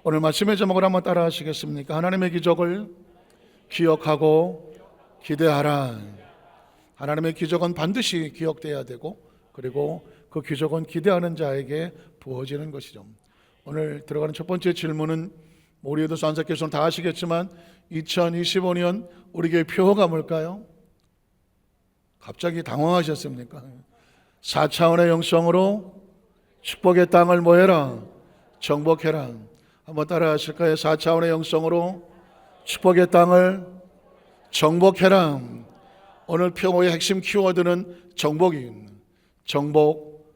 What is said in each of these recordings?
오늘 말씀의 제목을 한번 따라 하시겠습니까? 하나님의 기적을 기억하고 기대하라. 하나님의 기적은 반드시 기억돼야 되고, 그리고 그 기적은 기대하는 자에게 부어지는 것이죠. 오늘 들어가는 첫 번째 질문은 우리 산사께서는 다 아시겠지만 2025년 우리 교회 표어가 뭘까요? 갑자기 당황하셨습니까? 4차원의 영성으로 축복의 땅을 뭐해라? 정복해라. 한번 따라 하실까요? 4차원의 영성으로 축복의 땅을 정복해라. 오늘 표어의 핵심 키워드는 정복입니다. 정복.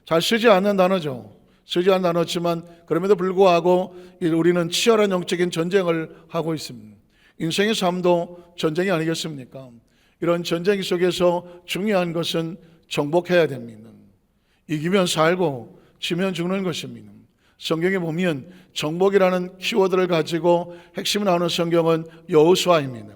잘 쓰지 않는 단어죠. 쓰지 않는 단어지만 그럼에도 불구하고 우리는 치열한 영적인 전쟁을 하고 있습니다. 인생의 삶도 전쟁이 아니겠습니까? 이런 전쟁 속에서 중요한 것은 정복해야 됩니다. 이기면 살고 지면 죽는 것입니다. 성경에 보면 정복이라는 키워드를 가지고 핵심이 나오는 성경은 여호수아입니다.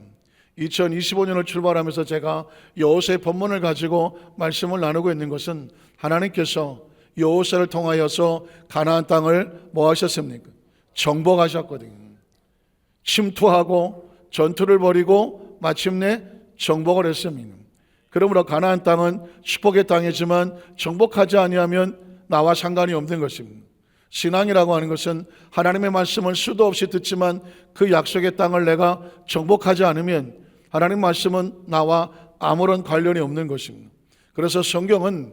2025년을 출발하면서 제가 여호수아의 본문을 가지고 말씀을 나누고 있는 것은 하나님께서 여호수아를 통하여서 가나안 땅을 뭐 하셨습니까? 정복하셨거든요. 침투하고 전투를 벌이고 마침내 정복을 했습니다. 그러므로 가나안 땅은 축복의 땅이지만 정복하지 아니하면 나와 상관이 없는 것입니다. 신앙이라고 하는 것은 하나님의 말씀을 수도 없이 듣지만 그 약속의 땅을 내가 정복하지 않으면 하나님 말씀은 나와 아무런 관련이 없는 것입니다. 그래서 성경은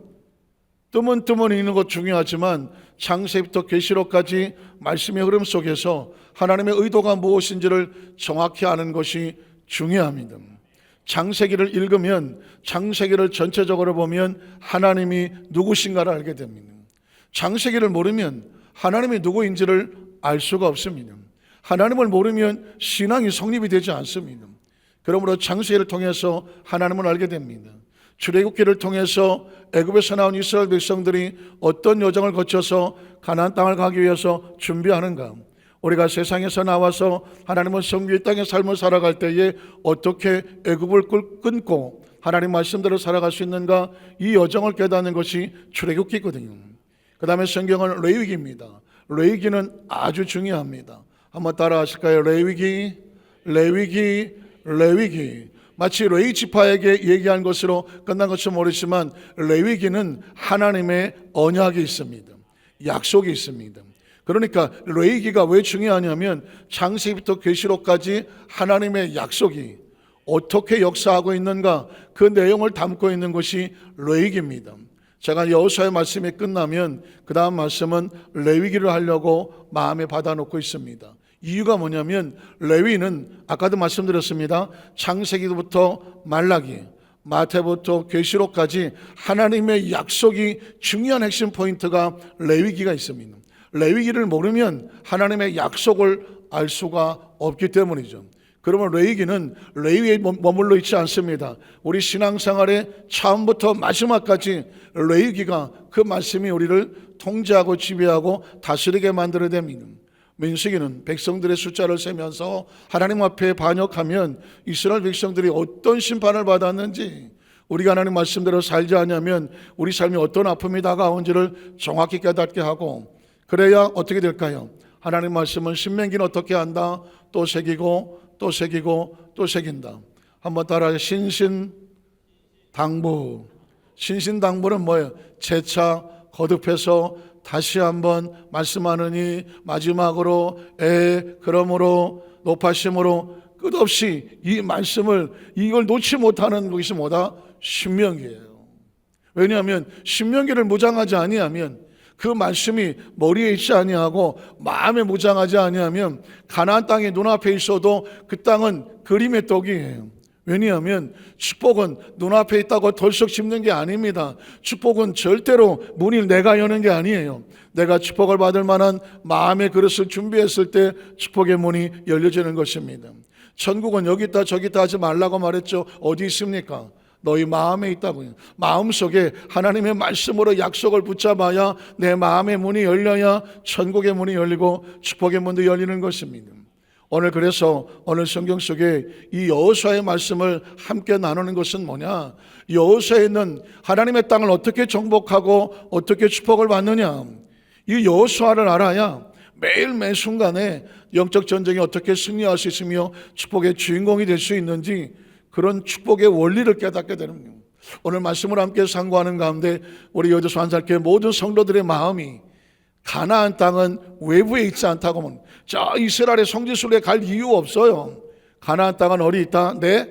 뜨문뜨문 읽는 것 중요하지만 창세기부터 계시록까지 말씀의 흐름 속에서 하나님의 의도가 무엇인지를 정확히 아는 것이 중요합니다. 창세기를 읽으면 창세기를 전체적으로 보면 하나님이 누구신가를 알게 됩니다. 창세기를 모르면 하나님이 누구인지를 알 수가 없습니다. 하나님을 모르면 신앙이 성립이 되지 않습니다. 그러므로 창세기를 통해서 하나님을 알게 됩니다. 출애굽기를 통해서 애굽에서 나온 이스라엘 백성들이 어떤 여정을 거쳐서 가나안 땅을 가기 위해서 준비하는가, 우리가 세상에서 나와서 하나님의 성교의 땅의 삶을 살아갈 때에 어떻게 애굽을 끊고 하나님 말씀대로 살아갈 수 있는가, 이 여정을 깨닫는 것이 출애굽기거든요. 그 다음에 성경은 레위기입니다. 레위기는 아주 중요합니다. 한번 따라 하실까요? 레위기. 마치 레위 지파에게 얘기한 것으로 끝난 것처럼 모르지만 레위기는 하나님의 언약이 있습니다. 약속이 있습니다. 그러니까 레위기가 왜 중요하냐면 창세기부터 계시록까지 하나님의 약속이 어떻게 역사하고 있는가, 그 내용을 담고 있는 것이 레위기입니다. 제가 여호수아의 말씀이 끝나면 그 다음 말씀은 레위기를 하려고 마음에 받아놓고 있습니다. 이유가 뭐냐면 레위는 아까도 말씀드렸습니다. 창세기부터 말라기, 마태부터 계시록까지 하나님의 약속이 중요한 핵심 포인트가 레위기가 있습니다. 레위기를 모르면 하나님의 약속을 알 수가 없기 때문이죠. 그러면 레위기는 레위에 머물러 있지 않습니다. 우리 신앙생활의 처음부터 마지막까지 레위기가 그 말씀이 우리를 통제하고 지배하고 다스리게 만들어야 됩니다. 민수기는 백성들의 숫자를 세면서 하나님 앞에 반역하면 이스라엘 백성들이 어떤 심판을 받았는지, 우리가 하나님 말씀대로 살지 않으면 우리 삶이 어떤 아픔이 다가온지를 정확히 깨닫게 하고, 그래야 어떻게 될까요? 하나님 말씀은 신명기는 어떻게 한다? 또 새기고 또 새기고 또 새긴다. 한번 따라해. 신신당부는 뭐예요? 재차 거듭해서 다시 한번 말씀하느니 마지막으로 그러므로 높아심으로 끝없이 이 말씀을 이걸 놓지 못하는 것이 뭐다? 신명기예요. 왜냐하면 신명기를 무장하지 아니하면, 그 말씀이 머리에 있지 아니하고 마음에 무장하지 아니하면 가나안 땅이 눈앞에 있어도 그 땅은 그림의 떡이에요. 왜냐하면 축복은 눈앞에 있다고 덜썩 짚는 게 아닙니다. 축복은 절대로 문을 내가 여는 게 아니에요. 내가 축복을 받을 만한 마음의 그릇을 준비했을 때 축복의 문이 열려지는 것입니다. 천국은 여기 있다 저기 있다 하지 말라고 말했죠. 어디 있습니까? 너희 마음에 있다고요. 마음속에 하나님의 말씀으로 약속을 붙잡아야 내 마음의 문이 열려야 천국의 문이 열리고 축복의 문도 열리는 것입니다. 그래서 오늘 성경 속에 이 여호수아의 말씀을 함께 나누는 것은 뭐냐? 여호수아에는 하나님의 땅을 어떻게 정복하고 어떻게 축복을 받느냐, 이 여호수아를 알아야 매일 매 순간에 영적 전쟁에 어떻게 승리할 수 있으며 축복의 주인공이 될 수 있는지 그런 축복의 원리를 깨닫게 되는 거예요. 오늘 말씀을 함께 상고하는 가운데 우리 여주소 한살교회 모든 성도들의 마음이 가나안 땅은 외부에 있지 않다고 하면 저 이스라엘의 성지순례에 갈 이유 없어요. 가나안 땅은 어디 있다? 내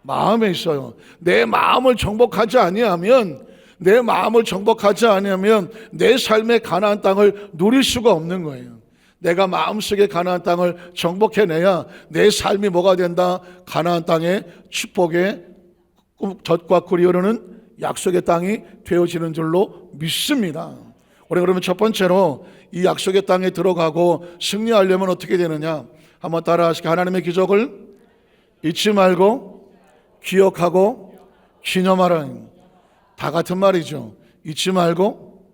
마음에 있어요. 내 마음을 정복하지 아니하면 내 삶의 가나안 땅을 누릴 수가 없는 거예요. 내가 마음속에 가나안 땅을 정복해내야 내 삶이 뭐가 된다? 가나안 땅의 축복의 젖과 꿀이 흐르는 약속의 땅이 되어지는 줄로 믿습니다. 우리 그러면 첫 번째로 이 약속의 땅에 들어가고 승리하려면 어떻게 되느냐? 한번 따라 하시죠. 하나님의 기적을 잊지 말고 기억하고 기념하라. 다 같은 말이죠. 잊지 말고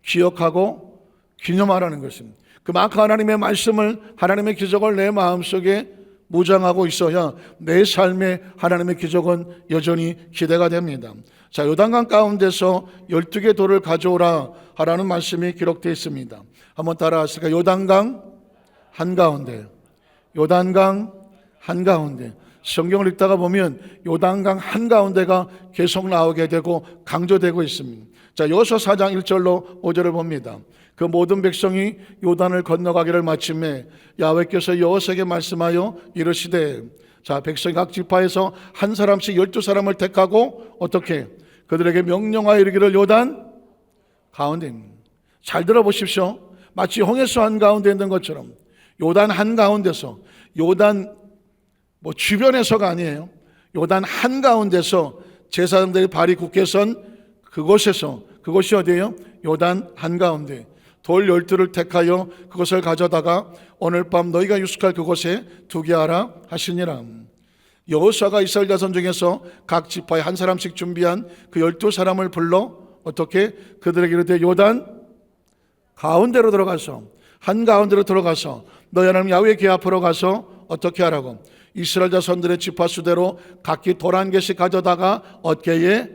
기억하고 기념하라는 것입니다. 그만큼 하나님의 말씀을, 하나님의 기적을 내 마음속에 무장하고 있어야 내 삶에 하나님의 기적은 여전히 기대가 됩니다. 자, 요단강 가운데서 12개 돌을 가져오라 하라는 말씀이 기록되어 있습니다. 한번 따라 하실까요? 요단강 한가운데, 요단강 한가운데. 성경을 읽다가 보면 요단강 한가운데가 계속 나오게 되고 강조되고 있습니다. 자, 여호수아 4장 1절로 5절을 봅니다. 그 모든 백성이 요단을 건너가기를 마침에 야훼께서 여호수아에게 말씀하여 이르시되, 자, 백성이 각 지파에서 한 사람씩 12사람을 택하고 어떻게 그들에게 명령하여 이르기를 요단 가운데입니다. 잘 들어보십시오. 마치 홍해수 한가운데 있는 것처럼 요단 한가운데서, 요단 주변에서가 아니에요. 요단 한가운데서 제사장들이 발이 굳게 선 그곳에서, 그곳이 어디예요? 요단 한가운데 돌 12를 택하여 그것을 가져다가 오늘 밤 너희가 유숙할 그곳에 두게 하라 하시니라. 여호수아가 이스라엘 자손 중에서 각 지파에 한 사람씩 준비한 그 12사람을 불러 어떻게 그들에게 이르되 요단 가운데로 들어가서, 한가운데로 들어가서 너희 하나님 야훼의 궤 앞으로 가서 어떻게 하라고? 이스라엘 자손들의 지파 수대로 각기 돌 한 개씩 가져다가 어깨에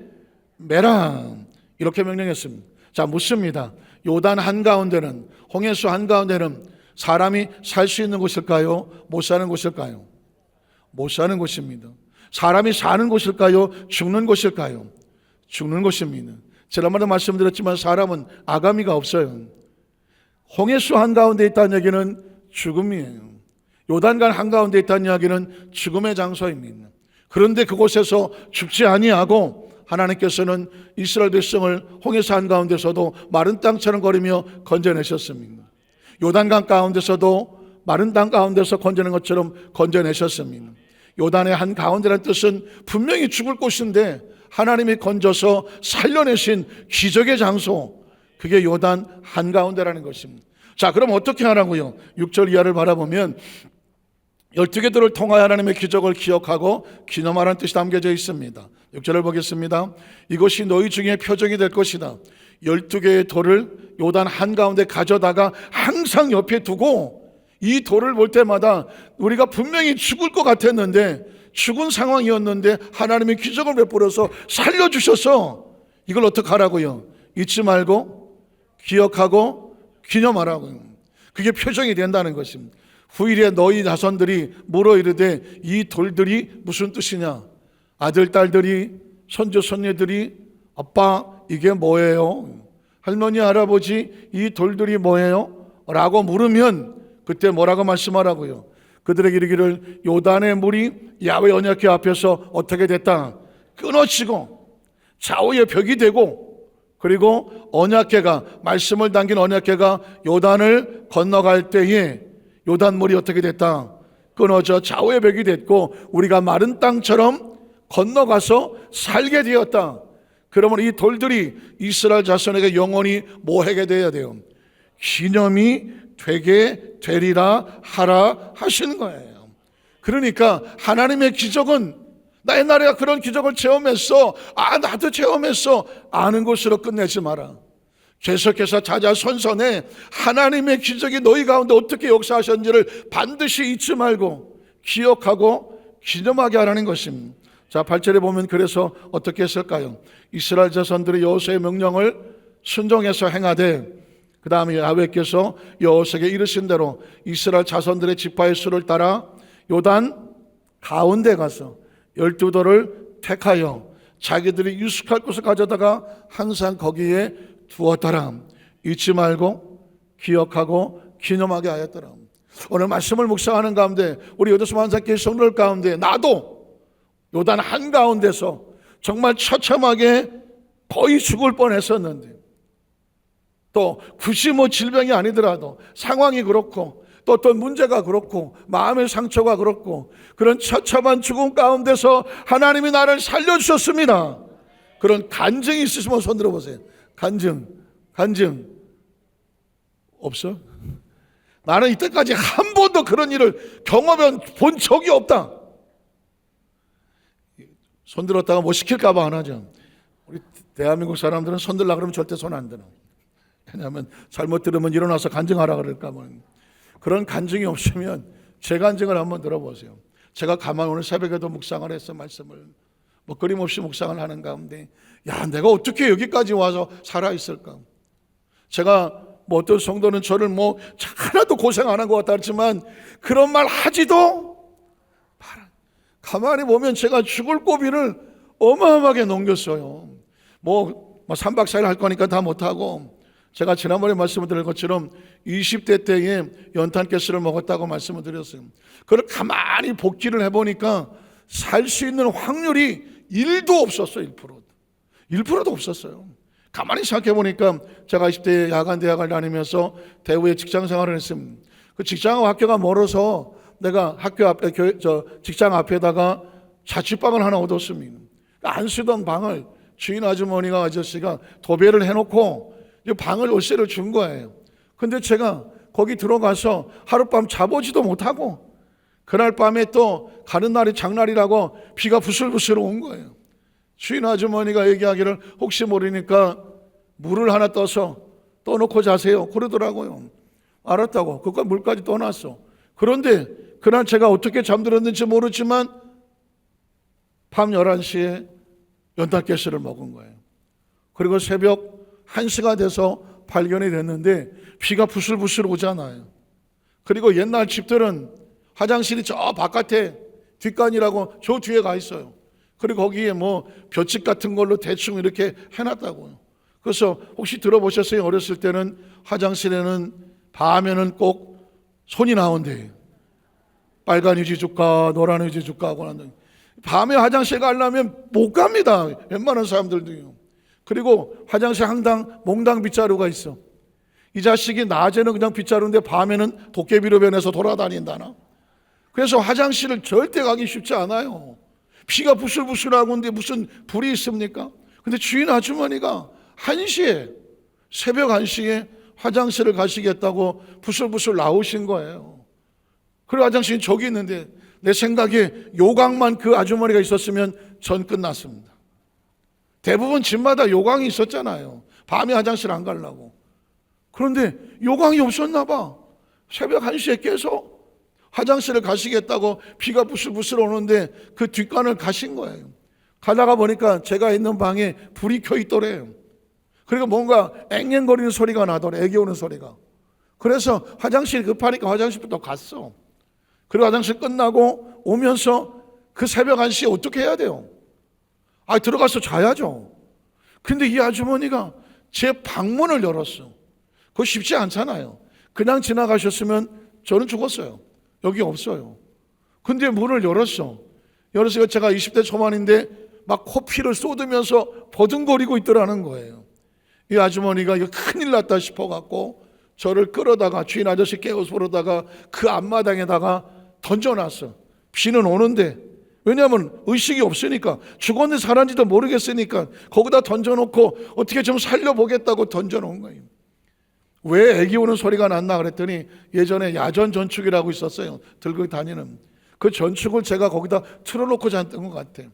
매라, 이렇게 명령했습니다. 자, 묻습니다. 요단 한가운데는, 홍해수 한가운데는 사람이 살 수 있는 곳일까요? 못 사는 곳일까요? 못 사는 곳입니다. 사람이 사는 곳일까요? 죽는 곳일까요? 죽는 곳입니다. 지난번에 말씀드렸지만 사람은 아가미가 없어요. 홍해수 한가운데 있다는 얘기는 죽음이에요. 요단강 한가운데 있다는 이야기는 죽음의 장소입니다. 그런데 그곳에서 죽지 아니하고 하나님께서는 이스라엘 백성을 홍해수 한가운데서도 마른 땅처럼 거리며 건져내셨습니다. 요단강 가운데서도 마른 땅 가운데서 건져낸 것처럼 건져내셨습니다. 요단의 한가운데라는 뜻은 분명히 죽을 곳인데 하나님이 건져서 살려내신 기적의 장소, 그게 요단 한가운데라는 것입니다. 자, 그럼 어떻게 하라고요? 6절 이하를 바라보면 12개 돌을 통하여 하나님의 기적을 기억하고 기념하라는 뜻이 담겨져 있습니다. 6절을 보겠습니다. 이것이 너희 중에 표적이 될 것이다. 12개의 돌을 요단 한가운데 가져다가 항상 옆에 두고 이 돌을 볼 때마다 우리가 분명히 죽을 것 같았는데, 죽은 상황이었는데 하나님의 기적을 베풀어서 살려주셔서 이걸 어떻게 하라고요? 잊지 말고 기억하고 기념하라고요. 그게 표정이 된다는 것입니다. 후일에 너희 자손들이 물어 이르되 이 돌들이 무슨 뜻이냐? 아들, 딸들이, 손주, 손녀들이 아빠 이게 뭐예요? 할머니, 할아버지 이 돌들이 뭐예요? 라고 물으면 그때 뭐라고 말씀하라고요? 그들에게 이르기를 요단의 물이 야훼 언약궤 앞에서 어떻게 됐다? 끊어지고 좌우의 벽이 되고, 그리고 언약궤가, 말씀을 담긴 언약궤가 요단을 건너갈 때에 요단물이 어떻게 됐다? 끊어져 좌우의 벽이 됐고 우리가 마른 땅처럼 건너가서 살게 되었다. 그러면 이 돌들이 이스라엘 자손에게 영원히 뭐 하게 되어야 돼요? 기념이 되게 되리라 하라 하시는 거예요. 그러니까 하나님의 기적은 나 옛날에 그런 기적을 체험했어, 나도 체험했어, 아는 것으로 끝내지 마라. 계속해서 자자손손에 하나님의 기적이 너희 가운데 어떻게 역사하셨는지를 반드시 잊지 말고 기억하고 기념하게 하라는 것입니다. 자, 8절에 보면 그래서 어떻게 했을까요? 이스라엘 자손들이 여호수아의 명령을 순종해서 행하되 그 다음에 야훼께서 여호수아에게 이르신 대로 이스라엘 자손들의 지파의 수를 따라 요단 가운데 가서 12돌을 택하여 자기들이 유숙할 곳을 가져다가 항상 거기에 두었더라. 잊지 말고 기억하고 기념하게 하였더라. 오늘 말씀을 묵상하는 가운데 우리 요도수 만삭교회 성도들 가운데 나도 요단 한가운데서 정말 처참하게 거의 죽을 뻔했었는데, 또 굳이 질병이 아니더라도 상황이 그렇고 또 어떤 문제가 그렇고 마음의 상처가 그렇고 그런 처참한 죽음 가운데서 하나님이 나를 살려주셨습니다. 그런 간증이 있으시면 손 들어보세요. 간증 없어? 나는 이때까지 한 번도 그런 일을 경험해 본 적이 없다. 손 들었다가 뭐 시킬까 봐 안 하죠. 우리 대한민국 사람들은 손 들라 그러면 절대 손 안 들어. 왜냐하면 잘못 들으면 일어나서 간증하라 그럴까 봐. 그런 간증이 없으면 제 간증을 한번 들어보세요. 제가 가만히 오늘 새벽에도 묵상을 해서 말씀을 끊임없이 묵상을 하는 가운데, 야, 내가 어떻게 여기까지 와서 살아있을까? 제가 어떤 성도는 저를 하나도 고생 안 한 것 같다 했지만 그런 말 하지도 마라. 가만히 보면 제가 죽을 고비를 어마어마하게 넘겼어요. 3박 4일 할 거니까 다 못하고, 제가 지난번에 말씀을 드린 것처럼 20대 때에 연탄가스를 먹었다고 말씀을 드렸어요. 그걸 가만히 복기를 해보니까 살 수 있는 확률이 1도 없었어요. 1%도 없었어요. 가만히 생각해보니까 제가 20대에 야간대학을 다니면서 대구에 직장생활을 했습니다. 그 직장과 학교가 멀어서 내가 학교 앞에 직장 앞에다가 자취방을 하나 얻었습니다. 안 쓰던 방을 주인 아저씨가 도배를 해놓고 방을 월세를 준 거예요. 근데 제가 거기 들어가서 하룻밤 자보지도 못하고, 그날 밤에 또 가는 날이 장날이라고 비가 부슬부슬 온 거예요. 주인 아주머니가 얘기하기를 혹시 모르니까 물을 하나 떠놓고 자세요 그러더라고요. 알았다고 그거 물까지 떠놨어. 그런데 그날 제가 어떻게 잠들었는지 모르지만 밤 11시에 연탄가스를 먹은 거예요. 그리고 새벽 1시가 돼서 발견이 됐는데 비가 부슬부슬 오잖아요. 그리고 옛날 집들은 화장실이 저 바깥에 뒷간이라고 저 뒤에 가 있어요. 그리고 거기에 볏짚 같은 걸로 대충 이렇게 해놨다고요. 그래서 혹시 들어보셨어요? 어렸을 때는 화장실에는 밤에는 꼭 손이 나온대. 빨간 휴지 줄까 노란 휴지 줄까 하고 나는 밤에 화장실 가려면 못 갑니다. 웬만한 사람들도요. 그리고 화장실 항상 몽당 빗자루가 있어. 이 자식이 낮에는 그냥 빗자루인데 밤에는 도깨비로 변해서 돌아다닌다나. 그래서 화장실을 절대 가기 쉽지 않아요. 비가 부슬부슬하고 있는데 무슨 불이 있습니까? 근데 주인 아주머니가 새벽 1시에 화장실을 가시겠다고 부슬부슬 나오신 거예요. 그리고 화장실이 저기 있는데 내 생각에 요강만 그 아주머니가 있었으면 전 끝났습니다. 대부분 집마다 요강이 있었잖아요. 밤에 화장실 안 가려고. 그런데 요강이 없었나 봐. 새벽 1시에 깨서 화장실을 가시겠다고 비가 부슬부슬 오는데 그 뒷간을 가신 거예요. 가다가 보니까 제가 있는 방에 불이 켜 있더래요. 그리고 뭔가 앵앵거리는 소리가 나더래. 애기 오는 소리가. 그래서 화장실 급하니까 화장실부터 갔어. 그리고 화장실 끝나고 오면서 그 새벽 1시에 어떻게 해야 돼요? 들어가서 자야죠. 근데 이 아주머니가 제 방문을 열었어. 그거 쉽지 않잖아요. 그냥 지나가셨으면 저는 죽었어요. 여기 없어요. 근데 문을 열었어. 열어서 제가 20대 초반인데 막 코피를 쏟으면서 버둥거리고 있더라는 거예요. 이 아주머니가 이거 큰일 났다 싶어갖고 저를 끌어다가 주인 아저씨 깨워서 부르다가 그 앞마당에다가 던져놨어. 비는 오는데, 왜냐하면 의식이 없으니까, 죽었는지 살았는지도 모르겠으니까 거기다 던져놓고 어떻게 좀 살려보겠다고 던져놓은 거예요. 왜 애기 우는 소리가 났나 그랬더니 예전에 야전 전축이라고 있었어요. 들고 다니는 그 전축을 제가 거기다 틀어놓고 잤던 것 같아요.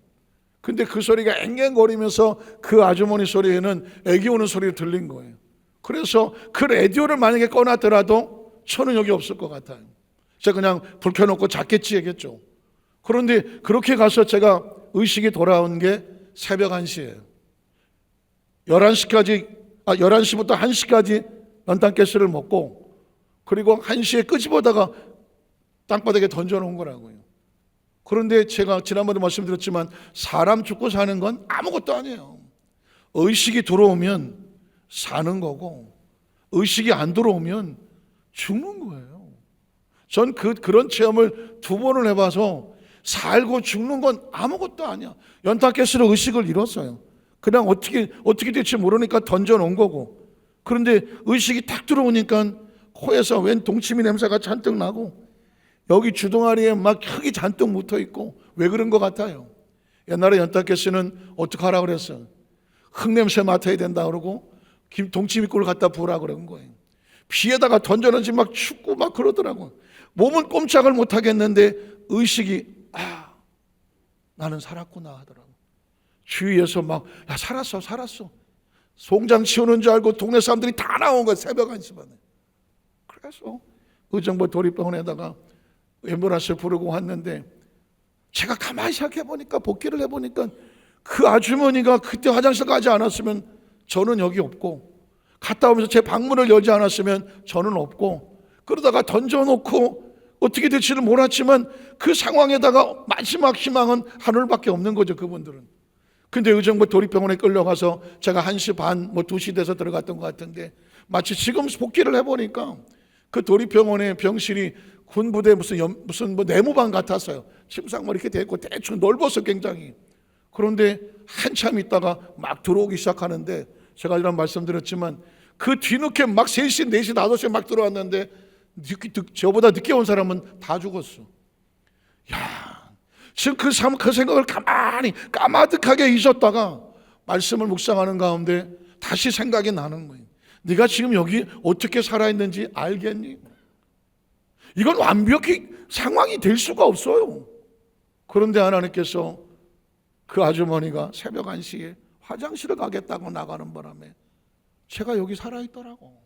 근데 그 소리가 앵앵거리면서 그 아주머니 소리에는 애기 우는 소리가 들린 거예요. 그래서 그 라디오를 만약에 꺼놨더라도 저는 여기 없을 것 같아요. 제가 그냥 불 켜놓고 잤겠지 얘기했죠. 그런데 그렇게 가서 제가 의식이 돌아온 게 새벽 1시예요. 11시부터 1시까지 연탄가스를 먹고 그리고 한시에 끄집어다가 땅바닥에 던져놓은 거라고요. 그런데 제가 지난번에 말씀드렸지만 사람 죽고 사는 건 아무것도 아니에요. 의식이 들어오면 사는 거고 의식이 안 들어오면 죽는 거예요. 전 그런 체험을 2번을 해봐서 살고 죽는 건 아무것도 아니야. 연탄가스로 의식을 잃었어요. 그냥 어떻게 될지 모르니까 던져놓은 거고. 그런데 의식이 딱 들어오니까 코에서 웬 동치미 냄새가 잔뜩 나고 여기 주둥아리에 막 흙이 잔뜩 묻어 있고. 왜 그런 것 같아요? 옛날에 연탄가스는 어떻게 하라고 그랬어요? 흙 냄새 맡아야 된다 그러고 동치미꿀 갖다 부으라 그런 거예요. 피에다가 던져놓지 막 춥고 막 그러더라고요. 몸은 꼼짝을 못 하겠는데 의식이 나는 살았구나 하더라고요. 주위에서 막 야 살았어 송장 치우는 줄 알고 동네 사람들이 다 나온 거예요. 새벽 1시 반에. 그래서 의정부 도립병원에다가 앰뷸런스 부르고 왔는데 제가 가만히 생각해보니까 복귀를 해보니까 그 아주머니가 그때 화장실 가지 않았으면 저는 여기 없고 갔다 오면서 제 방문을 열지 않았으면 저는 없고 그러다가 던져놓고 어떻게 될지는 몰랐지만 그 상황에다가 마지막 희망은 하늘밖에 없는 거죠. 그분들은. 근데 의정부 도립병원에 끌려가서 제가 1시 반 2시 돼서 들어갔던 것 같은데 마치 지금 복귀를 해보니까 그 도립병원의 병실이 군부대 무슨 내무반 같았어요. 침상 이렇게 돼 있고 대충 넓어서 굉장히. 그런데 한참 있다가 막 들어오기 시작하는데 제가 이런 말씀드렸지만 그 뒤늦게 막 3시, 4시, 5시에 막 들어왔는데 저보다 늦게 온 사람은 다 죽었어. 야, 지금 그 생각을 가만히 까마득하게 잊었다가 말씀을 묵상하는 가운데 다시 생각이 나는 거예요. 네가 지금 여기 어떻게 살아있는지 알겠니? 이건 완벽히 상황이 될 수가 없어요. 그런데 하나님께서 그 아주머니가 새벽 1시에 화장실을 가겠다고 나가는 바람에 제가 여기 살아있더라고.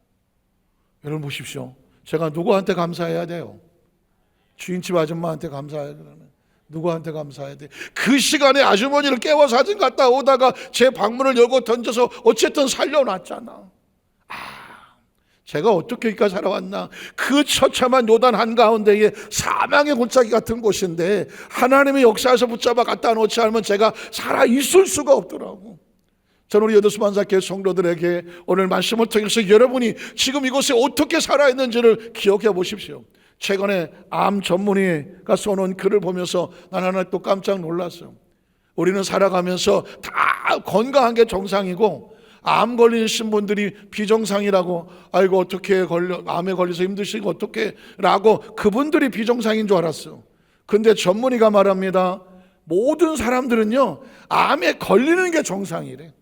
여러분 보십시오. 제가 누구한테 감사해야 돼요? 주인집 아줌마한테 감사해야 되면 누구한테 감사해야 돼? 그 시간에 아주머니를 깨워 사진 갔다 오다가 제 방문을 열고 던져서 어쨌든 살려놨잖아. 제가 어떻게 여기까지 살아왔나? 그 처참한 요단 한가운데에 사망의 골짜기 같은 곳인데 하나님의 역사에서 붙잡아 갖다 놓지 않으면 제가 살아있을 수가 없더라고. 저는 우리 여도수만사교회 성도들에게 오늘 말씀을 통해서 여러분이 지금 이곳에 어떻게 살아있는지를 기억해 보십시오. 최근에 암 전문의가 써놓은 글을 보면서 난 하나 또 깜짝 놀랐어요. 우리는 살아가면서 다 건강한 게 정상이고 암 걸리신 분들이 비정상이라고 아이고 어떻게 암에 걸려서 힘드시고 어떻게 라고 그분들이 비정상인 줄 알았어요. 근데 전문의가 말합니다. 모든 사람들은요 암에 걸리는 게 정상이래.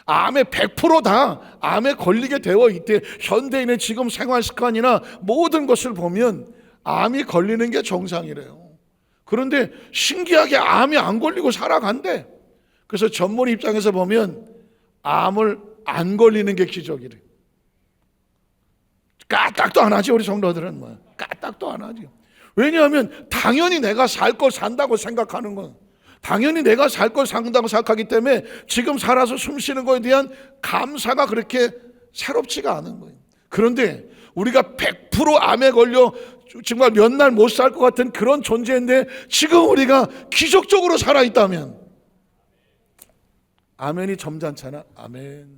암에 100% 암에 걸리게 되어 있대. 현대인의 지금 생활 습관이나 모든 것을 보면 암이 걸리는 게 정상이래요. 그런데 신기하게 암이 안 걸리고 살아간대. 그래서 전문의 입장에서 보면 암을 안 걸리는 게 기적이래. 까딱도 안 하지. 우리 성도들은 뭐 까딱도 안 하지. 왜냐하면 당연히 내가 살 걸 산다고 생각하는 거예요. 당연히 내가 살 걸 산다고 생각하기 때문에 지금 살아서 숨 쉬는 거에 대한 감사가 그렇게 새롭지가 않은 거예요. 그런데 우리가 100% 암에 걸려 정말 몇 날 못 살 것 같은 그런 존재인데 지금 우리가 기적적으로 살아있다면 아멘이 점잖잖아. 아멘.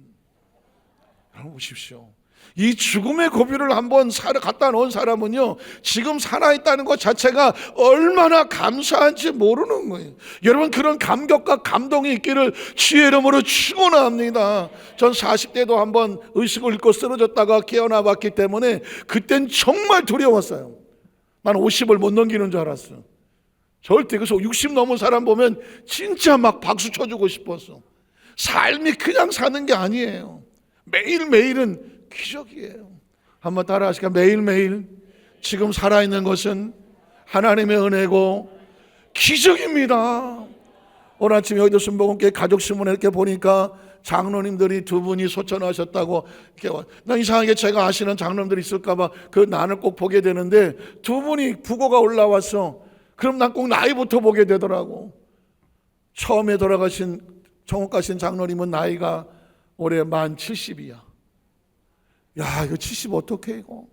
여러분 보십시오. 이 죽음의 고비를 한번 갖다 놓은 사람은요 지금 살아있다는 것 자체가 얼마나 감사한지 모르는 거예요. 여러분 그런 감격과 감동이 있기를 주의 이름으로 축원합니다. 전 40대도 한번 의식을 잃고 쓰러졌다가 깨어나 봤기 때문에 그땐 정말 두려웠어요. 난 50을 못 넘기는 줄 알았어. 절대. 그래서 60 넘은 사람 보면 진짜 막 박수 쳐주고 싶었어. 삶이 그냥 사는 게 아니에요. 매일매일은 기적이에요. 한번 따라 하실까요? 매일매일 지금 살아있는 것은 하나님의 은혜고 기적입니다. 오늘 아침 여의도 순복음교회 가족신문에 이렇게 보니까 장로님들이 2분이 소천하셨다고 이렇게 나 이상하게 제가 아시는 장로님들이 있을까봐 그 난을 꼭 보게 되는데 2분이 부고가 올라왔어. 그럼 난 꼭 나이부터 보게 되더라고. 처음에 돌아가신 정옥 가신 장로님은 나이가 올해 만 70이야. 야, 이거 70 어떡해 이거.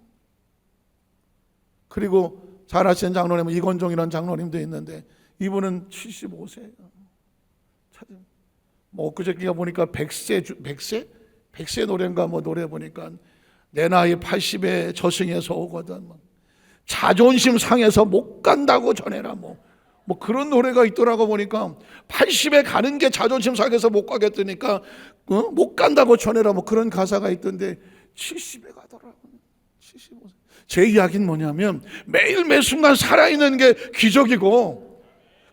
그리고 잘 아시는 장로님은 이건종이라는 장로님도 있는데 이분은 75세예요. 뭐 엊그저께 보니까 100세 노래인가 뭐 노래 보니까 내 나이 80에 저승에서 오거든. 자존심 상해서 못 간다고 전해라. 뭐 그런 노래가 있더라고. 보니까 80에 가는 게 자존심 상해서 못 가겠다니까 못 간다고 전해라. 뭐 그런 가사가 있던데 70에 가더라고. 75세. 제 이야기는 뭐냐면 매일 매 순간 살아있는 게 기적이고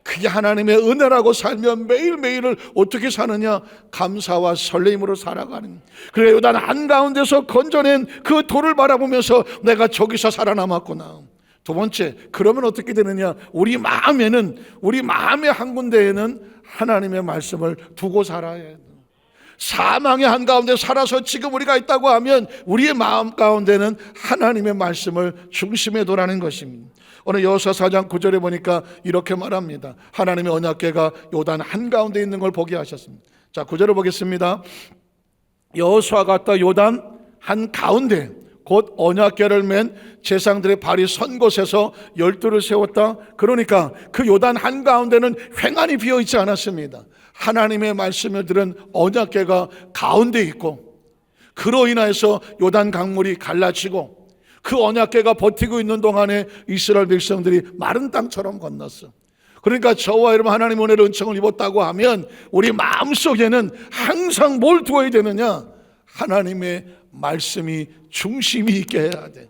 그게 하나님의 은혜라고 살면 매일매일을 어떻게 사느냐? 감사와 설레임으로 살아가는. 그래, 요단 한가운데서 건져낸 그 돌을 바라보면서 내가 저기서 살아남았구나. 두 번째, 그러면 어떻게 되느냐? 우리 마음의 한 군데에는 하나님의 말씀을 두고 살아야 해요. 사망의 한가운데 살아서 지금 우리가 있다고 하면 우리의 마음 가운데는 하나님의 말씀을 중심에 두라는 것입니다. 오늘 여호수아 4장 9절에 보니까 이렇게 말합니다. 하나님의 언약궤가 요단 한가운데 있는 걸 보게 하셨습니다. 자, 9절을 보겠습니다. 여호수아가 갔다 요단 한가운데 곧 언약궤를 맨 제사장들의 발이 선 곳에서 열두를 세웠다. 그러니까 그 요단 한가운데는 횡한이 비어있지 않았습니다. 하나님의 말씀을 들은 언약궤가 가운데 있고 그로 인하여서 요단 강물이 갈라지고 그 언약궤가 버티고 있는 동안에 이스라엘 백성들이 마른 땅처럼 건넜어. 그러니까 저와 여러분 하나님 은혜를 은총을 입었다고 하면 우리 마음속에는 항상 뭘 두어야 되느냐? 하나님의 말씀이 중심이 있게 해야 돼.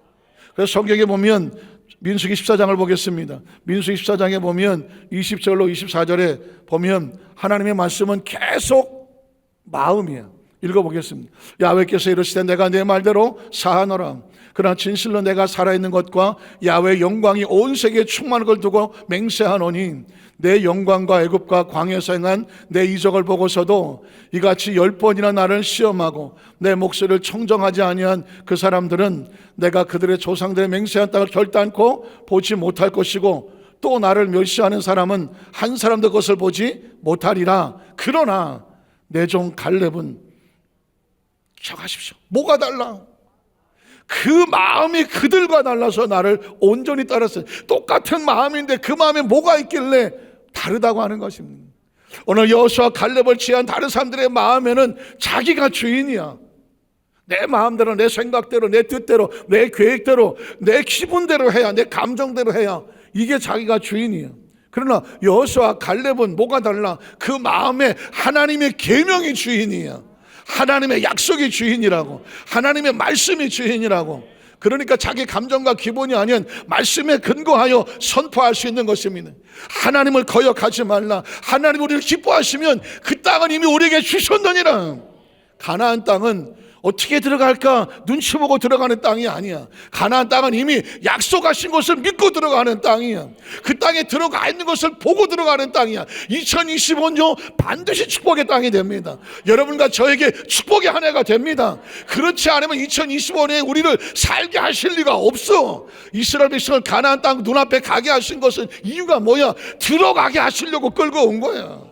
그래서 성경에 보면 민수기 14장을 보겠습니다. 민수기 14장에 보면 20절로 24절에 보면 하나님의 말씀은 계속 마음이야. 읽어보겠습니다. 야훼께서 이르시되 내가 내 말대로 사하노라. 그러나 진실로 내가 살아있는 것과 야훼의 영광이 온 세계에 충만한 걸 두고 맹세하노니 내 영광과 애굽과 광야에서 행한 내 이적을 보고서도 이같이 10번이나 나를 시험하고 내 목소리를 청정하지 아니한 그 사람들은 내가 그들의 조상들의 맹세한 땅을 결단코 보지 못할 것이고 또 나를 멸시하는 사람은 한 사람도 그것을 보지 못하리라. 그러나 내 종 갈렙은 기억하십시오. 뭐가 달라? 그 마음이 그들과 달라서 나를 온전히 따랐어요. 똑같은 마음인데 그 마음에 뭐가 있길래 다르다고 하는 것입니다. 오늘 여호수아 갈렙을 취한 다른 사람들의 마음에는 자기가 주인이야. 내 마음대로, 내 생각대로, 내 뜻대로, 내 계획대로, 내 기분대로 해야, 내 감정대로 해야 이게 자기가 주인이야. 그러나 여호수아 갈렙은 뭐가 달라? 그 마음에 하나님의 계명이 주인이야. 하나님의 약속이 주인이라고, 하나님의 말씀이 주인이라고. 그러니까 자기 감정과 기분이 아닌 말씀에 근거하여 선포할 수 있는 것입니다. 하나님을 거역하지 말라. 하나님 우리를 기뻐하시면 그 땅은 이미 우리에게 주셨느니라. 가나안 땅은 어떻게 들어갈까 눈치 보고 들어가는 땅이 아니야. 가나안 땅은 이미 약속하신 것을 믿고 들어가는 땅이야. 그 땅에 들어가 있는 것을 보고 들어가는 땅이야. 2025년 반드시 축복의 땅이 됩니다. 여러분과 저에게 축복의 한 해가 됩니다. 그렇지 않으면 2025년에 우리를 살게 하실 리가 없어. 이스라엘 백성을 가나안 땅 눈앞에 가게 하신 것은 이유가 뭐야? 들어가게 하시려고 끌고 온 거야.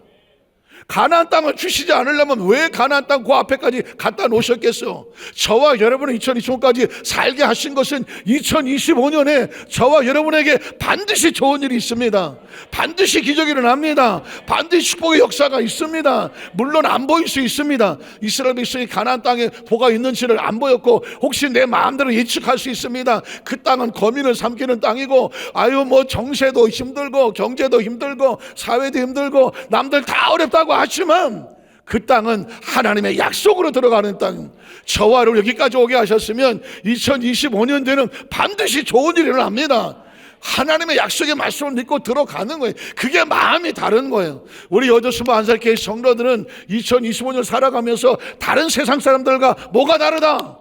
가나안 땅을 주시지 않으려면 왜 가나안 땅 그 앞에까지 갖다 놓으셨겠어? 저와 여러분을 2025년까지 살게 하신 것은 2025년에 저와 여러분에게 반드시 좋은 일이 있습니다. 반드시 기적이 일어납니다. 반드시 축복의 역사가 있습니다. 물론 안 보일 수 있습니다. 이스라엘 백성이 가나안 땅에 뭐가 있는지를 안 보였고 혹시 내 마음대로 예측할 수 있습니다. 그 땅은 거민을 삼키는 땅이고 뭐 정세도 힘들고 경제도 힘들고 사회도 힘들고 남들 다 어렵다고 하지만 그 땅은 하나님의 약속으로 들어가는 땅. 저와 여기까지 오게 하셨으면 2025년대는 반드시 좋은 일이 일어납니다. 하나님의 약속의 말씀을 믿고 들어가는 거예요. 그게 마음이 다른 거예요. 우리 여조수모 안살교회 성도들은 2025년 살아가면서 다른 세상 사람들과 뭐가 다르다?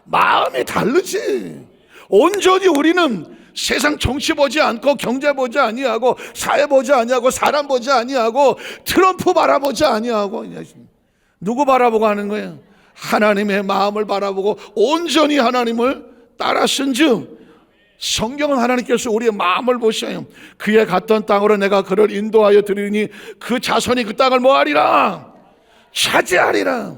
마음이 다르지. 온전히 우리는 세상 정치 보지 않고 경제 보지 아니하고 사회 보지 아니하고 사람 보지 아니하고 트럼프 바라보지 아니하고 누구 바라보고 하는 거예요? 하나님의 마음을 바라보고 온전히 하나님을 따랐은즉 성경은 하나님께서 우리의 마음을 보셔요. 그의 갔던 땅으로 내가 그를 인도하여 드리니 그 자손이 그 땅을 뭐하리라? 차지하리라.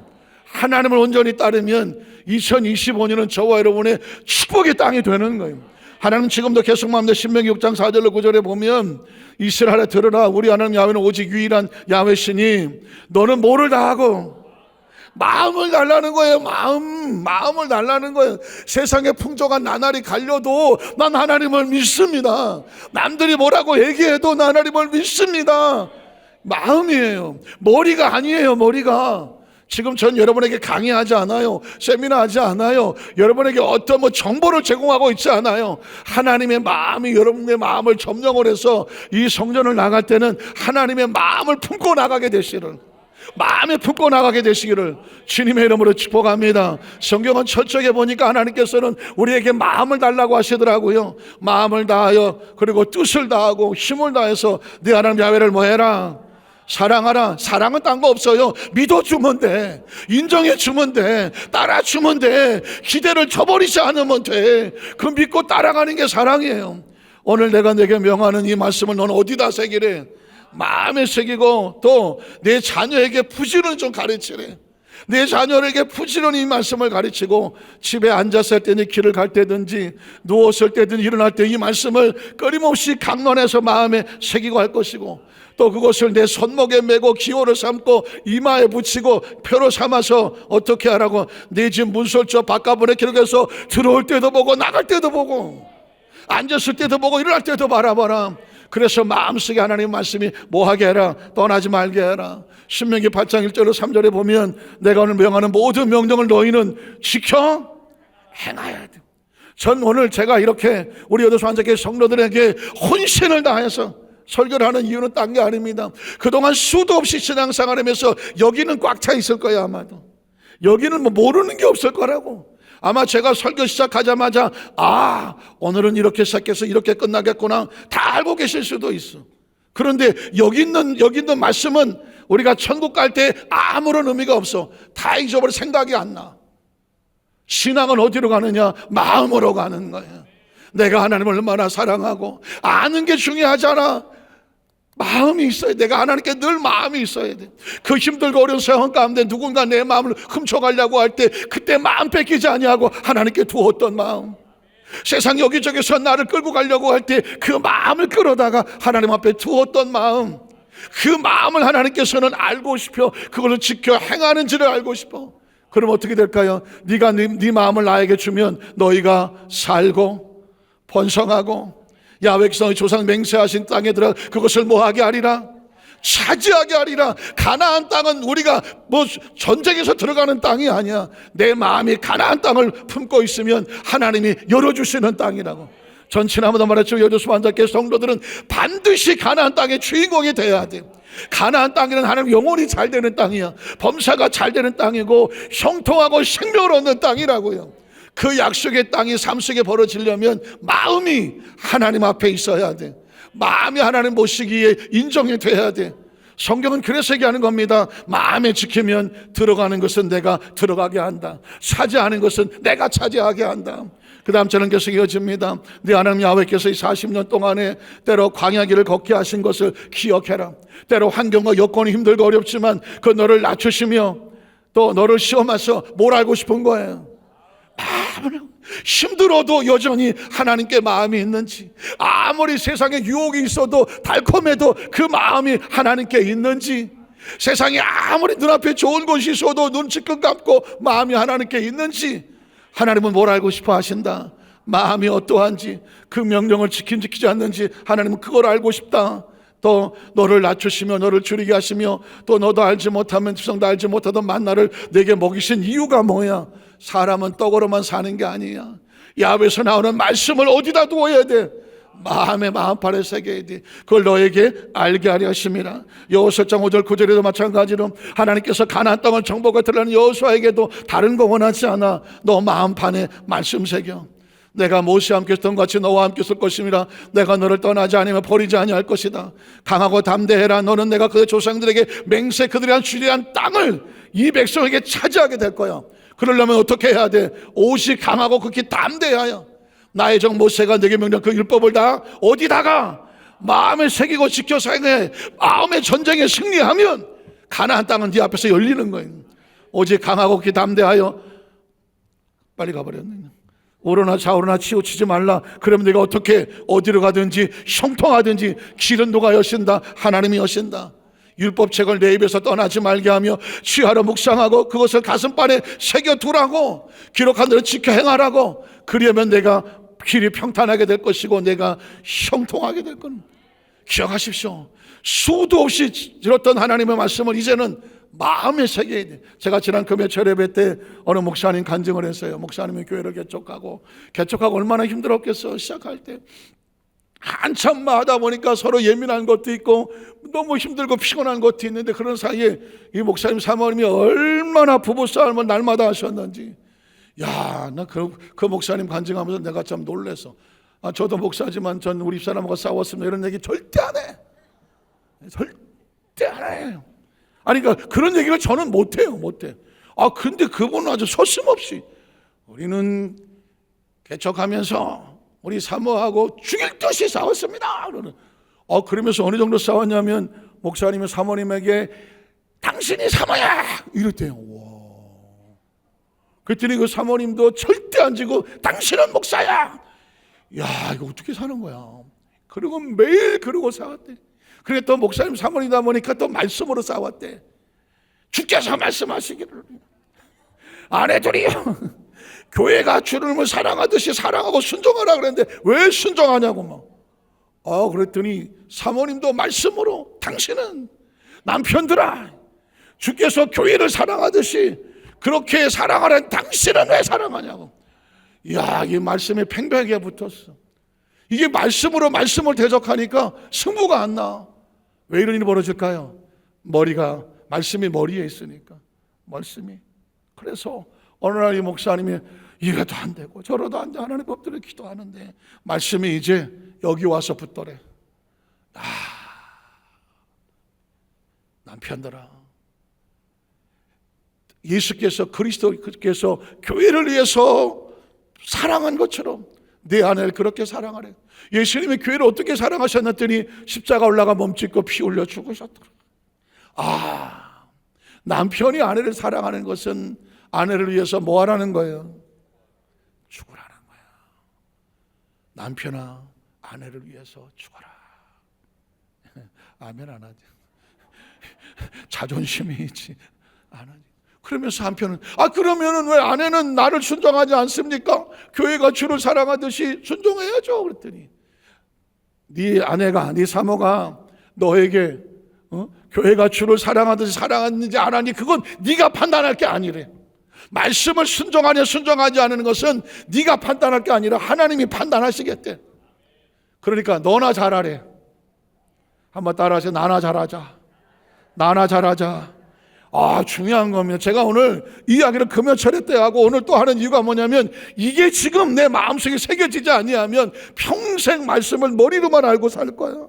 하나님을 온전히 따르면 2025년은 저와 여러분의 축복의 땅이 되는 거예요. 하나님 지금도 계속 말합니다. 신명기 6장 4절로 9절에 보면 이스라엘아 들으라, 우리 하나님 야훼는 오직 유일한 야훼시니 너는 뭐를 다하고 마음을 달라는 거예요. 마음을 달라는 거예요. 세상의 풍조가 나날이 갈려도 난 하나님을 믿습니다. 남들이 뭐라고 얘기해도 난 하나님을 믿습니다. 마음이에요. 머리가 아니에요. 머리가. 지금 전 여러분에게 강의하지 않아요. 세미나 하지 않아요. 여러분에게 어떤 정보를 제공하고 있지 않아요. 하나님의 마음이 여러분의 마음을 점령을 해서 이 성전을 나갈 때는 하나님의 마음을 품고 나가게 되시기를, 마음에 품고 나가게 되시기를 주님의 이름으로 축복합니다. 성경은 철저하게 보니까 하나님께서는 우리에게 마음을 달라고 하시더라고요. 마음을 다하여 그리고 뜻을 다하고 힘을 다해서 네 하나님 야훼를 뭐 해라? 사랑하라. 사랑은 딴 거 없어요. 믿어주면 돼. 인정해주면 돼. 따라주면 돼. 기대를 저버리지 않으면 돼. 그 믿고 따라가는 게 사랑이에요. 오늘 내가 내게 명하는 이 말씀을 넌 어디다 새기래? 마음에 새기고 또 내 자녀에게 부지런히 좀 가르치래. 내 자녀에게 부지런히 이 말씀을 가르치고 집에 앉았을 때든 길을 갈 때든지 누웠을 때든 일어날 때 이 말씀을 끊임없이 강론해서 마음에 새기고 할 것이고, 또 그것을 내 손목에 메고 기호를 삼고 이마에 붙이고 표로 삼아서 어떻게 하라고? 내 집 문설주 바깥문에 기록해서 들어올 때도 보고 나갈 때도 보고 앉았을 때도 보고 일어날 때도 바라봐라. 그래서 마음속에 하나님 말씀이 뭐하게 해라? 떠나지 말게 해라. 신명기 8장 1절로 3절에 보면 내가 오늘 명하는 모든 명령을 너희는 지켜 행하여야 돼. 전 오늘 제가 이렇게 우리 여도수 한적의 성도들에게 혼신을 다해서 설교를 하는 이유는 딴 게 아닙니다. 그동안 수도 없이 신앙생활하면서 여기는 꽉 차 있을 거예요. 아마도 여기는 모르는 게 없을 거라고. 아마 제가 설교 시작하자마자 오늘은 이렇게 시작해서 이렇게 끝나겠구나 다 알고 계실 수도 있어. 그런데 여기 있는 말씀은 우리가 천국 갈 때 아무런 의미가 없어. 다 잊어버려. 생각이 안 나. 신앙은 어디로 가느냐? 마음으로 가는 거예요. 내가 하나님을 얼마나 사랑하고 아는 게 중요하잖아. 마음이 있어야 돼. 내가 하나님께 늘 마음이 있어야 돼. 그 힘들고 어려운 상황 가운데 누군가 내 마음을 훔쳐가려고 할 때 그때 마음 뺏기지 아니하고 하나님께 두었던 마음, 세상 여기저기서 나를 끌고 가려고 할 때 그 마음을 끌어다가 하나님 앞에 두었던 마음, 그 마음을 하나님께서는 알고 싶어 그걸로 지켜 행하는지를 알고 싶어. 그럼 어떻게 될까요? 네가 네 마음을 나에게 주면 너희가 살고 번성하고 야훼께서 조상 맹세하신 땅에 들어가 그것을 뭐하게 하리라? 차지하게 하리라. 가나안 땅은 우리가 전쟁에서 들어가는 땅이 아니야. 내 마음이 가나안 땅을 품고 있으면 하나님이 열어주시는 땅이라고. 전 지난번에 말했죠. 여도수 한적의 성도들은 반드시 가나안 땅의 주인공이 돼야 돼. 가나안 땅에는 하나님 영혼이 잘 되는 땅이야. 범사가 잘 되는 땅이고 형통하고 생명을 얻는 땅이라고요. 그 약속의 땅이 삶 속에 벌어지려면 마음이 하나님 앞에 있어야 돼. 마음이 하나님 모시기에 인정이 돼야 돼. 성경은 그래서 얘기하는 겁니다. 마음에 지키면 들어가는 것은 내가 들어가게 한다. 차지하는 것은 내가 차지하게 한다. 그 다음 저는 계속 이어집니다. 네 하나님 야훼께서 이 40년 동안에 때로 광야길을 걷게 하신 것을 기억해라. 때로 환경과 여건이 힘들고 어렵지만 그 너를 낮추시며 또 너를 시험해서 뭘 알고 싶은 거예요? 힘들어도 여전히 하나님께 마음이 있는지, 아무리 세상에 유혹이 있어도 달콤해도 그 마음이 하나님께 있는지, 세상에 아무리 눈앞에 좋은 것이 있어도 눈 찔끔 감고 마음이 하나님께 있는지, 하나님은 뭘 알고 싶어 하신다. 마음이 어떠한지, 그 명령을 지키지 않는지 하나님은 그걸 알고 싶다. 또 너를 낮추시며 너를 줄이게 하시며 또 너도 알지 못하면 지성도 알지 못하던 만나를 내게 먹이신 이유가 뭐야? 사람은 떡으로만 사는 게 아니야. 야훼에서 나오는 말씀을 어디다 두어야 돼? 마음에 마음판에 새겨야 돼. 그걸 너에게 알게 하려 하심이라. 여호수아 5절 9절에도 마찬가지로 하나님께서 가나안 땅을 정복하여 들어가는 여호수아에게도 다른 거 원하지 않아. 너 마음판에 말씀 새겨. 내가 모세와 함께 있었던 것 같이 너와 함께 있을 것임이라. 내가 너를 떠나지 않으며 버리지 아니할 것이다. 강하고 담대해라. 너는 내가 그의 조상들에게 맹세 그들이 한 주리한 땅을 이 백성에게 차지하게 될 거야. 그러려면 어떻게 해야 돼? 오직 강하고 극히 담대하여 나의 종 모세가 내게 명령 그 율법을 다 어디다가 마음에 새기고 지켜서 행해. 마음의 전쟁에 승리하면 가나안 땅은 네 앞에서 열리는 거예요. 오직 강하고 기담대하여 빨리 가버렸네. 오르나 좌우로나 치우치지 말라. 그러면 내가 어떻게 어디로 가든지 형통하든지 길은 누가 여신다? 하나님이 여신다. 율법책을 내 입에서 떠나지 말게 하며 취하러 묵상하고 그것을 가슴발에 새겨두라고, 기록한 대로 지켜 행하라고. 그러면 내가 길이 평탄하게 될 것이고 내가 형통하게 될 겁니다. 기억하십시오. 수도 없이 들었던 하나님의 말씀을 이제는 마음에 새겨야 돼. 제가 지난 금요일 예배 때 어느 목사님 간증을 했어요. 목사님이 교회를 개척하고 얼마나 힘들었겠어. 시작할 때 한참 하다 보니까 서로 예민한 것도 있고 너무 힘들고 피곤한 것도 있는데, 그런 사이에 이 목사님 사모님이 얼마나 부부싸움을 날마다 하셨는지. 야, 나 그 목사님 간증하면서 내가 참 놀랐어. 저도 목사지만 전 우리 집사람하고 싸웠으면 이런 얘기 절대 안 해. 절대 안 해요. 아니, 그러니까 그런 얘기를 저는 못해요. 근데 그분은 아주 서슴없이 우리는 개척하면서 우리 사모하고 죽일 듯이 싸웠습니다. 그러면서 어느 정도 싸웠냐면 목사님이 사모님에게 당신이 사모야 이랬대요. 와. 그랬더니 그 사모님도 절대 안 지고 당신은 목사야. 야, 이거 어떻게 사는 거야. 그리고 매일 그러고 싸웠대. 그래 또 목사님 사모님이다 보니까 또 말씀으로 싸웠대. 주께서 말씀하시기를 아내들이요 교회가 주님을 사랑하듯이 사랑하고 순종하라 그랬는데 왜 순종하냐고 막. 그랬더니 사모님도 말씀으로 당신은 남편들아 주께서 교회를 사랑하듯이 그렇게 사랑하는 당신은 왜 사랑하냐고. 이야, 이 말씀이 팽팽하게 붙었어. 이게 말씀으로 말씀을 대적하니까 승부가 안 나. 왜 이런 일이 벌어질까요? 말씀이 머리에 있으니까. 말씀이. 그래서 어느 날 이 목사님이 이래도 안 되고 저래도 안 돼. 하나님 법대로 기도하는데 말씀이 이제 여기 와서 붙더래. 남편들아, 예수께서 그리스도께서 교회를 위해서 사랑한 것처럼 내 아내를 그렇게 사랑하래. 예수님이 교회를 어떻게 사랑하셨더니 십자가 올라가 몸짓고 피 흘려 죽으셨더라. 남편이 아내를 사랑하는 것은 아내를 위해서 뭐 하라는 거예요? 죽으라는 거야. 남편아, 아내를 위해서 죽어라. 아멘 안 하지. 자존심이 있지. 안 하지. 그러면서 한편은 그러면은 왜 아내는 나를 순종하지 않습니까? 교회가 주를 사랑하듯이 순종해야죠. 그랬더니 네 아내가, 네 사모가 너에게 교회가 주를 사랑하듯이 사랑하는지 안 하는지 그건 네가 판단할 게 아니래. 말씀을 순종하냐 순종하지 않는 것은 네가 판단할 게 아니라 하나님이 판단하시겠대. 그러니까 너나 잘하래. 한번 따라하세요. 나나 잘하자. 중요한 겁니다. 제가 오늘 이 이야기를 금요철에 때 하고 오늘 또 하는 이유가 뭐냐면 이게 지금 내 마음속에 새겨지지 아니하면 평생 말씀을 머리로만 알고 살 거야.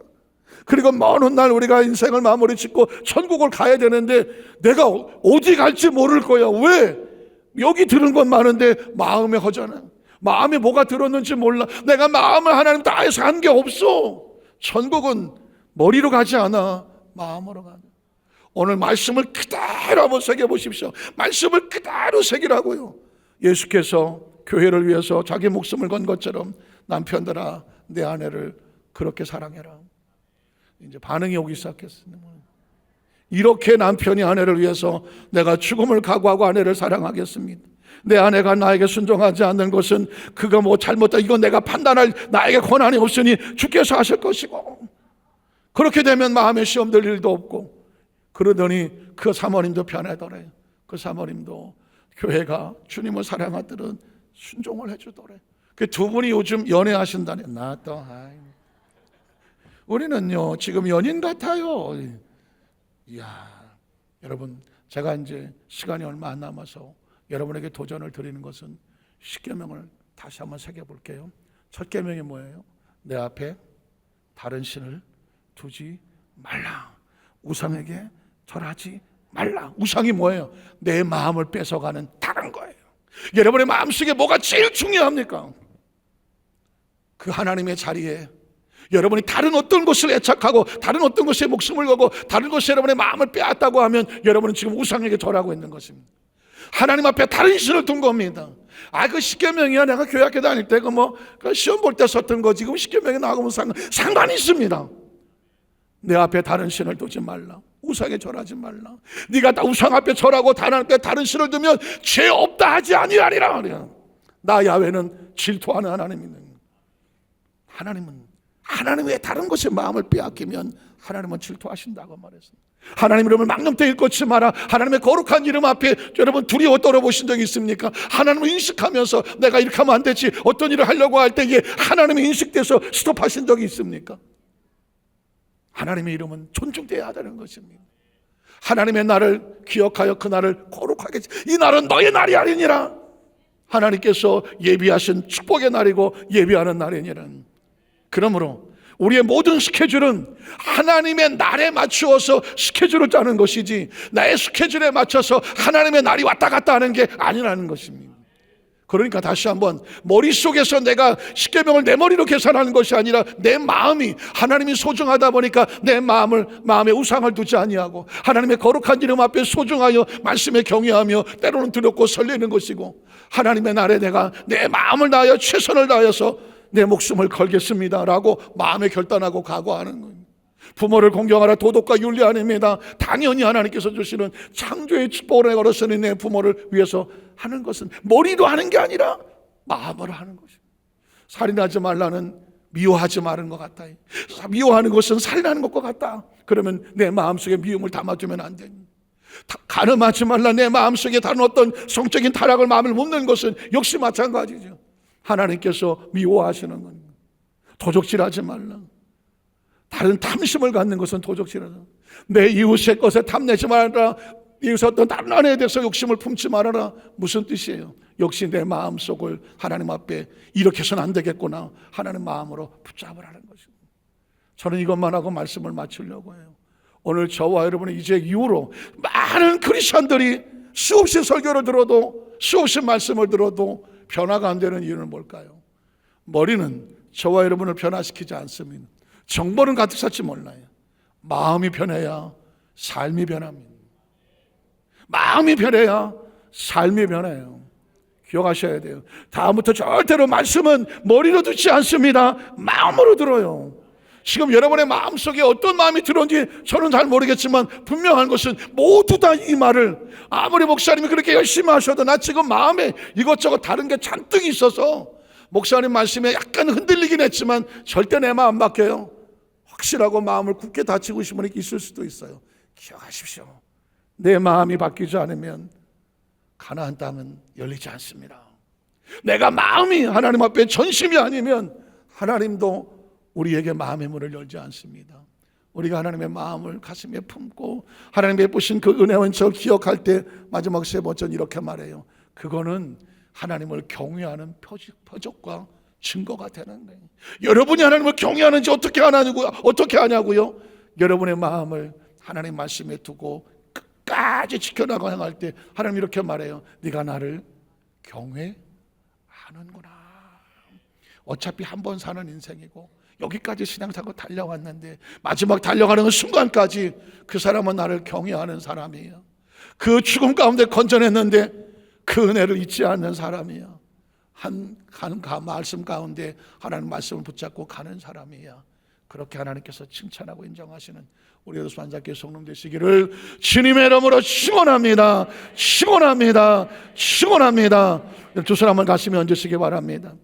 그리고 먼 훗날 우리가 인생을 마무리 짓고 천국을 가야 되는데 내가 어디 갈지 모를 거야. 왜? 여기 들은 건 많은데 마음에 허전해. 마음에 뭐가 들었는지 몰라. 내가 마음을 하나님 다해서 한 게 없어. 천국은 머리로 가지 않아. 마음으로 가는. 오늘 말씀을 그대로 한번 새겨보십시오. 말씀을 그대로 새기라고요. 예수께서 교회를 위해서 자기 목숨을 건 것처럼 남편들아 내 아내를 그렇게 사랑해라. 이제 반응이 오기 시작했습니다. 이렇게 남편이 아내를 위해서 내가 죽음을 각오하고 아내를 사랑하겠습니다. 내 아내가 나에게 순종하지 않는 것은 그가 뭐 잘못다 이건 내가 판단할 나에게 권한이 없으니 주께서 하실 것이고, 그렇게 되면 마음에 시험 들 일도 없고. 그러더니 그 사모님도 변하더래. 그 사모님도 교회가 주님을 사랑하더니 순종을 해주더래. 그 두 분이 요즘 연애하신다네. 우리는요 지금 연인 같아요. 이야, 여러분, 제가 이제 시간이 얼마 안 남아서 여러분에게 도전을 드리는 것은 10계명을 다시 한번 새겨볼게요. 첫 계명이 뭐예요? 내 앞에 다른 신을 두지 말라. 우상에게 절하지 말라. 우상이 뭐예요? 내 마음을 뺏어가는 다른 거예요. 여러분의 마음속에 뭐가 제일 중요합니까? 그 하나님의 자리에 여러분이 다른 어떤 것을 애착하고 다른 어떤 것에 목숨을 걸고 다른 것이 여러분의 마음을 빼앗다고 하면 여러분은 지금 우상에게 절하고 있는 것입니다. 하나님 앞에 다른 신을 둔 겁니다. 그 십계명이야. 내가 교회 학교 다닐 때 그 시험 볼 때 썼던 거 지금 십계명에 나가면 상관이 있습니다. 내 앞에 다른 신을 두지 말라. 우상에 절하지 말라. 네가 다 우상 앞에 절하고 하나님 앞에 다른 신을 두면 죄 없다 하지 아니하리라 말이야. 나 야훼는 질투하는 하나님이네. 하나님의 다른 것에 마음을 빼앗기면 하나님은 질투하신다고 말했습니다. 하나님 이름을 망령되이 일컫지 마라. 하나님의 거룩한 이름 앞에 여러분 두려워 떨어보신 적이 있습니까? 하나님을 인식하면서 내가 이렇게 하면 안 되지, 어떤 일을 하려고 할 때에 하나님이 인식돼서 스톱하신 적이 있습니까? 하나님의 이름은 존중돼야 하다는 것입니다. 하나님의 날을 기억하여 그 날을 거룩하게, 이 날은 너의 날이 아니니라. 하나님께서 예비하신 축복의 날이고 예비하는 날이니라. 그러므로 우리의 모든 스케줄은 하나님의 날에 맞추어서 스케줄을 짜는 것이지 나의 스케줄에 맞춰서 하나님의 날이 왔다 갔다 하는 게 아니라는 것입니다. 그러니까 다시 한번 머릿속에서 내가 십계명을 내 머리로 계산하는 것이 아니라 내 마음이 하나님이 소중하다 보니까 내 마음에 우상을 두지 아니하고 하나님의 거룩한 이름 앞에 소중하여 말씀에 경외하며 때로는 두렵고 설레는 것이고, 하나님의 날에 내가 내 마음을 다하여 최선을 다해서 내 목숨을 걸겠습니다 라고 마음에 결단하고 각오하는 거예요. 부모를 공경하라 도덕과 윤리 아닙니다. 당연히 하나님께서 주시는 창조의 축복을 걸었으니 내 부모를 위해서 하는 것은 머리로 하는 게 아니라 마음으로 하는 것입니다. 살인하지 말라는 미워하지 말은 것 같다. 미워하는 것은 살인하는 것과 같다. 그러면 내 마음속에 미움을 담아두면 안 됩니다. 간음하지 말라. 내 마음속에 다른 어떤 성적인 타락을 마음을 묻는 것은 역시 마찬가지죠. 하나님께서 미워하시는 겁니다. 도적질하지 말라. 다른 탐심을 갖는 것은 도적질하다. 내 이웃의 것에 탐내지 말아라. 이웃의 어떤 다른 아내에 대해서 욕심을 품지 말아라. 무슨 뜻이에요? 역시 내 마음속을 하나님 앞에 이렇게 해서는 안 되겠구나 하나님 마음으로 붙잡으라는 것입니다. 저는 이것만 하고 말씀을 마치려고 해요. 오늘 저와 여러분은 이제 이후로 많은 크리스천들이 수없이 설교를 들어도 수없이 말씀을 들어도 변화가 안 되는 이유는 뭘까요? 머리는 저와 여러분을 변화시키지 않습니다. 정보는 가득 찼지 몰라요. 마음이 변해야 삶이 변합니다. 마음이 변해야 삶이 변해요. 기억하셔야 돼요. 다음부터 절대로 말씀은 머리로 듣지 않습니다. 마음으로 들어요. 지금 여러분의 마음속에 어떤 마음이 들었는지 저는 잘 모르겠지만 분명한 것은 모두 다 이 말을, 아무리 목사님이 그렇게 열심히 하셔도 나 지금 마음에 이것저것 다른 게 잔뜩 있어서 목사님 말씀에 약간 흔들리긴 했지만 절대 내 마음 바뀌어요. 확실하고 마음을 굳게 다치고 싶은 분이 있을 수도 있어요. 기억하십시오. 내 마음이 바뀌지 않으면 가나안 땅은 열리지 않습니다. 내가 마음이 하나님 앞에 전심이 아니면 하나님도 우리에게 마음의 문을 열지 않습니다. 우리가 하나님의 마음을 가슴에 품고 하나님 베푸신 그 은혜와 은총을 기억할 때 마지막 세 번째는 이렇게 말해요. 그거는 하나님을 경외하는 표적과 증거가 되는 거예요. 여러분이 하나님을 경외하는지 어떻게 하냐고요? 여러분의 마음을 하나님 말씀에 두고 끝까지 지켜나가 행할 때 하나님 이렇게 말해요. 네가 나를 경외하는구나. 어차피 한 번 사는 인생이고 여기까지 신앙 타고 달려왔는데 마지막 달려가는 순간까지 그 사람은 나를 경외하는 사람이에요. 그 죽음 가운데 건져냈는데 그 은혜를 잊지 않는 사람이에요. 한 말씀 가운데 하나님 말씀을 붙잡고 가는 사람이에요. 그렇게 하나님께서 칭찬하고 인정하시는 우리 여수반자교회 성령 되시기를 주님의 이름으로 축원합니다. 축원합니다. 축원합니다. 두 사람을 가슴에 얹으시기 바랍니다.